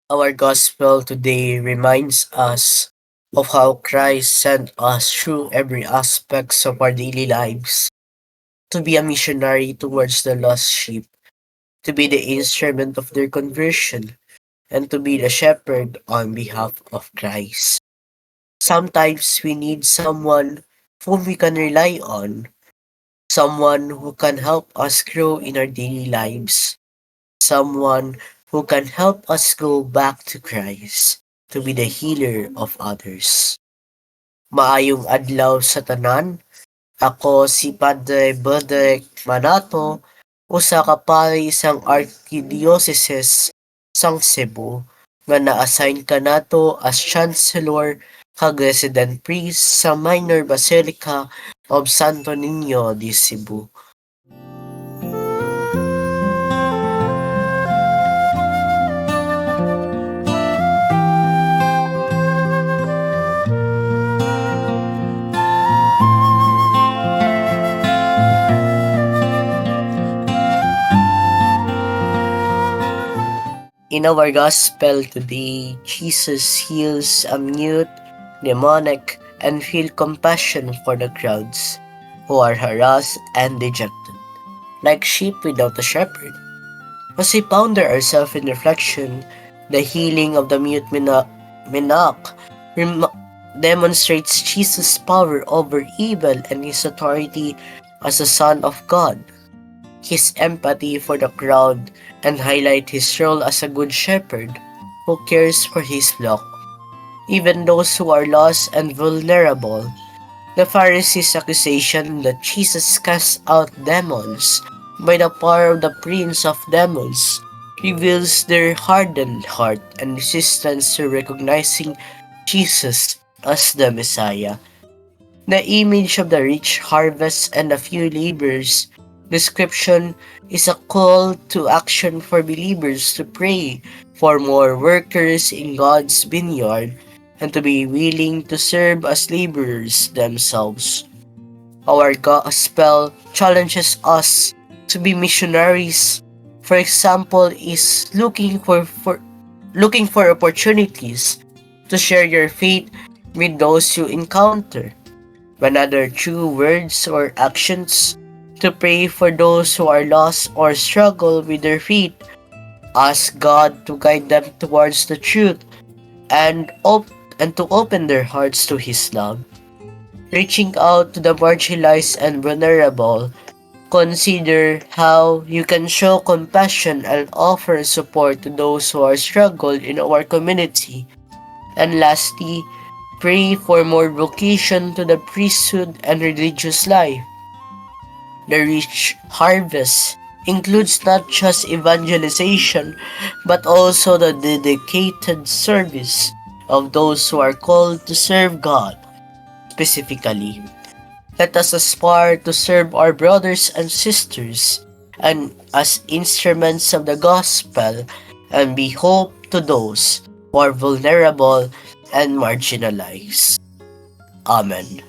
Our gospel today reminds us of how Christ sent us through every aspect of our daily lives to be a missionary towards the lost sheep, to be the instrument of their conversion, and to be the shepherd on behalf of Christ. Sometimes we need someone whom we can rely on, someone who can help us grow in our daily lives, someone who can help us go back to Christ to be the healer of others. Maayong adlaw sa tanan. Ako si Padre Bodek Manato, usa ka pari sang Archdiocese sang Cebu nga na-assign kanato as Chancellor kag Resident Priest sa Minor Basilica of Santo Niño de Cebu. In our gospel today, Jesus heals a mute, demonic, and feel compassion for the crowds who are harassed and dejected, like sheep without a shepherd. As we ponder ourselves in reflection, the healing of the mute Minak demonstrates Jesus' power over evil and his authority as the Son of God, his empathy for the crowd, and highlight his role as a good shepherd who cares for his flock, even those who are lost and vulnerable. The Pharisees' accusation that Jesus cast out demons by the power of the prince of demons reveals their hardened heart and resistance to recognizing Jesus as the Messiah. The image of the rich harvest and the few laborers description is a call to action for believers to pray for more workers in God's vineyard and to be willing to serve as laborers themselves. Our gospel challenges us to be missionaries. For example, is looking for opportunities to share your faith with those you encounter. Another true words or actions to pray for those who are lost or struggle with their faith. Ask God to guide them towards the truth and and to open their hearts to His love. Reaching out to the marginalized and vulnerable, consider how you can show compassion and offer support to those who are struggling in our community. And lastly, pray for more vocation to the priesthood and religious life. The rich harvest includes not just evangelization, but also the dedicated service of those who are called to serve God specifically. Let us aspire to serve our brothers and sisters and as instruments of the gospel and be hope to those who are vulnerable and marginalized. Amen.